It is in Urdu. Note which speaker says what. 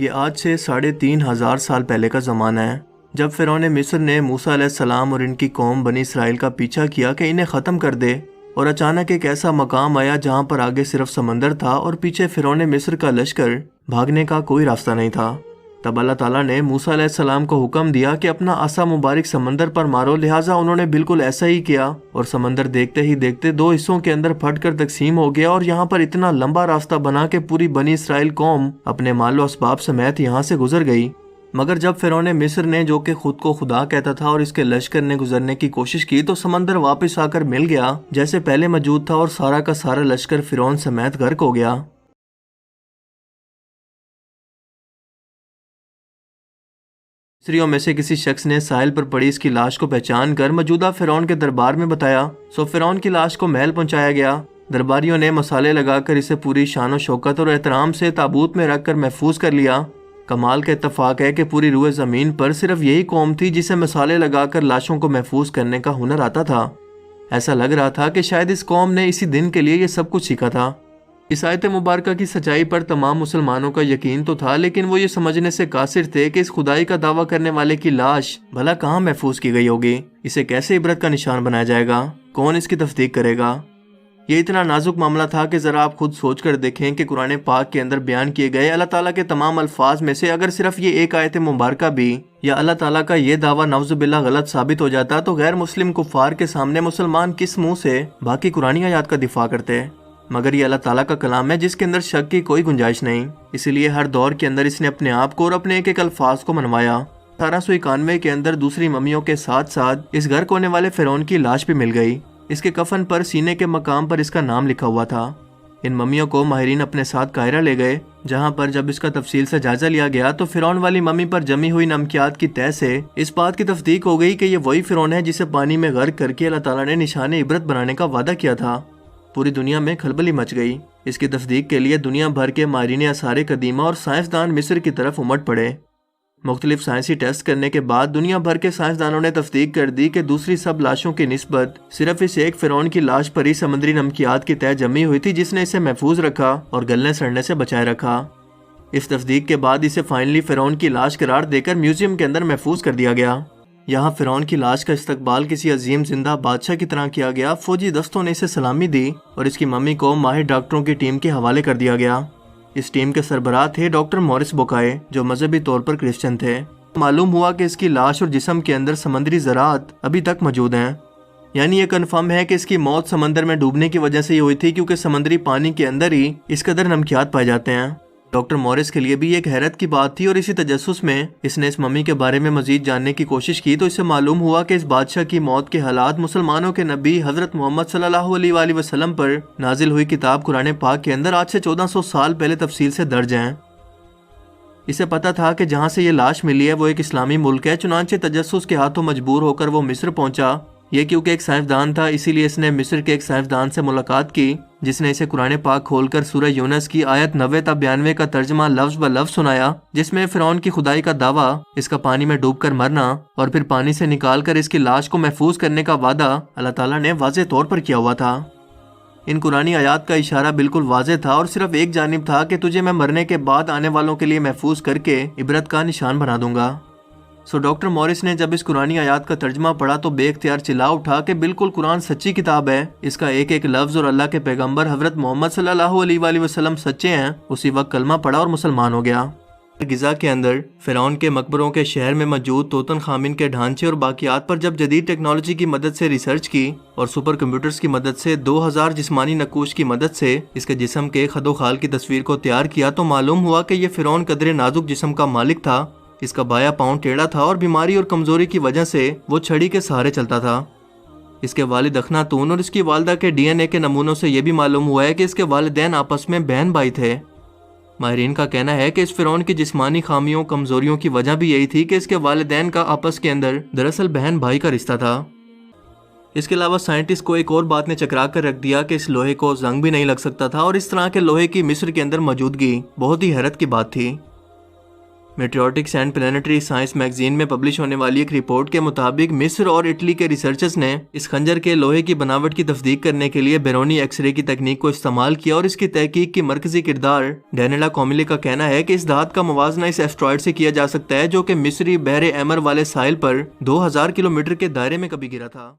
Speaker 1: یہ آج سے 3500 سال پہلے کا زمانہ ہے، جب فرعون مصر نے موسیٰ علیہ السلام اور ان کی قوم بنی اسرائیل کا پیچھا کیا کہ انہیں ختم کر دے، اور اچانک ایک ایسا مقام آیا جہاں پر آگے صرف سمندر تھا اور پیچھے فرعون مصر کا لشکر، بھاگنے کا کوئی راستہ نہیں تھا۔ تب اللہ تعالیٰ نے موسیٰ علیہ السلام کو حکم دیا کہ اپنا عصا مبارک سمندر پر مارو، لہٰذا انہوں نے بالکل ایسا ہی کیا اور سمندر دیکھتے ہی دیکھتے 2 حصوں کے اندر پھٹ کر تقسیم ہو گیا، اور یہاں پر اتنا لمبا راستہ بنا کہ پوری بنی اسرائیل قوم اپنے مال و اسباب سمیت یہاں سے گزر گئی۔ مگر جب فرعون مصر نے، جو کہ خود کو خدا کہتا تھا، اور اس کے لشکر نے گزرنے کی کوشش کی تو سمندر واپس آ کر مل گیا جیسے پہلے موجود تھا، اور سارا کا سارا لشکر فرعون سمیت غرق ہو گیا۔ مصریوں میں سے کسی شخص نے ساحل پر پڑی اس کی لاش کو پہچان کر موجودہ فرعون کے دربار میں بتایا، سو فرعون کی لاش کو محل پہنچایا گیا۔ درباریوں نے مسالے لگا کر اسے پوری شان و شوکت اور احترام سے تابوت میں رکھ کر محفوظ کر لیا۔ کمال کا اتفاق ہے کہ پوری روئے زمین پر صرف یہی قوم تھی جسے مسالے لگا کر لاشوں کو محفوظ کرنے کا ہنر آتا تھا۔ ایسا لگ رہا تھا کہ شاید اس قوم نے اسی دن کے لیے یہ سب کچھ سیکھا تھا۔ اس آیت مبارکہ کی سچائی پر تمام مسلمانوں کا یقین تو تھا، لیکن وہ یہ سمجھنے سے قاصر تھے کہ اس خدائی کا دعویٰ کرنے والے کی لاش بھلا کہاں محفوظ کی گئی ہوگی، اسے کیسے عبرت کا نشان بنایا جائے گا، کون اس کی تصدیق کرے گا۔ یہ اتنا نازک معاملہ تھا کہ ذرا آپ خود سوچ کر دیکھیں کہ قرآن پاک کے اندر بیان کیے گئے اللہ تعالیٰ کے تمام الفاظ میں سے اگر صرف یہ ایک آیت مبارکہ بھی یا اللہ تعالیٰ کا یہ دعویٰ نعوذ باللہ غلط ثابت ہو جاتا تو غیر مسلم کفار کے سامنے مسلمان کس منہ سے باقی قرآنی آیات کا دفاع کرتے۔ مگر یہ اللہ تعالیٰ کا کلام ہے جس کے اندر شک کی کوئی گنجائش نہیں، اسی لیے ہر دور کے اندر اس نے اپنے آپ کو اور اپنے ایک ایک الفاظ کو منوایا۔ 1891 کے اندر دوسری ممیوں کے ساتھ ساتھ اس غرق ہونے والے فرعون کی لاش بھی مل گئی۔ اس کے کفن پر سینے کے مقام پر اس کا نام لکھا ہوا تھا۔ ان ممیوں کو ماہرین اپنے ساتھ قاہرہ لے گئے، جہاں پر جب اس کا تفصیل سے جائزہ لیا گیا تو فرعون والی ممی پر جمی ہوئی نمکیات کی تہ سے اس بات کی تصدیق ہو گئی کہ یہ وہی فرعون ہے جسے پانی میں غرق کر کے اللہ تعالیٰ نے نشان عبرت بنانے کا وعدہ کیا تھا۔ پوری دنیا میں کھلبلی مچ گئی۔ اس کی تصدیق کے لیے دنیا بھر کے ماہرین آثار قدیمہ اور سائنسدان مصر کی طرف امٹ پڑے۔ مختلف سائنسی ٹیسٹ کرنے کے بعد دنیا بھر کے سائنسدانوں نے تصدیق کر دی کہ دوسری سب لاشوں کی نسبت صرف اس ایک فرعون کی لاش پر ہی سمندری نمکیات کی تہ جمی ہوئی تھی جس نے اسے محفوظ رکھا اور گلنے سڑنے سے بچائے رکھا۔ اس تصدیق کے بعد اسے فائنلی فرعون کی لاش قرار دے کر میوزیم کے اندر محفوظ کر دیا گیا۔ یہاں فرعون کی لاش کا استقبال کسی عظیم زندہ بادشاہ کی طرح کیا گیا۔ فوجی دستوں نے اسے سلامی دی اور اس کی ممی کو ماہر ڈاکٹروں کی ٹیم کے حوالے کر دیا گیا۔ اس ٹیم کے سربراہ تھے ڈاکٹر مورس بوکائے، جو مذہبی طور پر کرسچن تھے۔ معلوم ہوا کہ اس کی لاش اور جسم کے اندر سمندری ذرات ابھی تک موجود ہیں، یعنی یہ کنفرم ہے کہ اس کی موت سمندر میں ڈوبنے کی وجہ سے ہی ہوئی تھی، کیونکہ سمندری پانی کے اندر ہی اس قدر نمکیات پائے جاتے ہیں۔ ڈاکٹر مورس کے لیے بھی ایک حیرت کی بات تھی، اور اسی تجسس میں اس نے اس ممی کے بارے میں مزید جاننے کی کوشش کی تو اسے معلوم ہوا کہ اس بادشاہ کی موت کے حالات مسلمانوں کے نبی حضرت محمد صلی اللہ علیہ وآلہ وسلم پر نازل ہوئی کتاب قرآن پاک کے اندر آج سے 1400 سال پہلے تفصیل سے درج ہیں۔ اسے پتا تھا کہ جہاں سے یہ لاش ملی ہے وہ ایک اسلامی ملک ہے، چنانچہ تجسس کے ہاتھوں مجبور ہو کر وہ مصر پہنچا۔ یہ کیونکہ ایک سائنسدان تھا، اسی لیے اس نے مصر کے ایک سائنسدان سے ملاقات کی جس نے اسے قرآن پاک کھول کر سورہ یونس کی آیت 90 تا 92 کا ترجمہ لفظ ب لفظ سنایا، جس میں فرعون کی خدائی کا دعویٰ، اس کا پانی میں ڈوب کر مرنا اور پھر پانی سے نکال کر اس کی لاش کو محفوظ کرنے کا وعدہ اللہ تعالیٰ نے واضح طور پر کیا ہوا تھا۔ ان قرآنی آیات کا اشارہ بالکل واضح تھا اور صرف ایک جانب تھا کہ تجھے میں مرنے کے بعد آنے والوں کے لیے محفوظ کر کے عبرت کا نشان بنا دوں گا۔ ڈاکٹر مورس نے جب اس قرآنی آیات کا ترجمہ پڑھا تو بے اختیار چلا اٹھا کہ بالکل قرآن سچی کتاب ہے، اس کا ایک ایک لفظ اور اللہ کے پیغمبر حضرت محمد صلی اللہ علیہ وآلہ وسلم سچے ہیں۔ اسی وقت کلمہ پڑھا اور مسلمان ہو گیا۔ غزہ کے اندر فرعون کے مقبروں کے شہر میں موجود توتن خامن کے ڈھانچے اور باقیات پر جب جدید ٹیکنالوجی کی مدد سے ریسرچ کی اور سپر کمپیوٹرز کی مدد سے 2000 جسمانی نقوش کی مدد سے اس کے جسم کے خد و خال کی تصویر کو تیار کیا تو معلوم ہوا کہ یہ فرعون قدر نازک جسم کا مالک تھا۔ اس کا بایاں پاؤں ٹیڑھا تھا اور بیماری اور کمزوری کی وجہ سے وہ چھڑی کے سہارے چلتا تھا۔ اس کے والد اخناتون اور اس کی والدہ کے ڈی این اے کے نمونوں سے یہ بھی معلوم ہوا ہے کہ اس کے والدین آپس میں بہن بھائی تھے۔ ماہرین کا کہنا ہے کہ اس فرعون کی جسمانی خامیوں کمزوریوں کی وجہ بھی یہی تھی کہ اس کے والدین کا آپس کے اندر دراصل بہن بھائی کا رشتہ تھا۔ اس کے علاوہ سائنٹسٹ کو ایک اور بات نے چکرا کر رکھ دیا کہ اس لوہے کو زنگ بھی نہیں لگ سکتا تھا، اور اس طرح کے لوہے کی مصر کے اندر موجودگی بہت ہی حیرت کی بات تھی۔ Meteoritics and planetary science magazine میں پبلش ہونے والی ایک رپورٹ کے مطابق مصر اور اٹلی کے ریسرچرز نے اس خنجر کے لوہے کی بناوٹ کی تصدیق کرنے کے لیے بیرونی ایکس رے کی تکنیک کو استعمال کیا، اور اس کی تحقیق کی مرکزی کردار ڈینیلا کوملی کا کہنا ہے کہ اس دھات کا موازنہ اس ایسٹرائیڈ سے کیا جا سکتا ہے جو کہ مصری بحر احمر والے ساحل پر 2000 کلومیٹر کے دائرے میں کبھی گرا تھا۔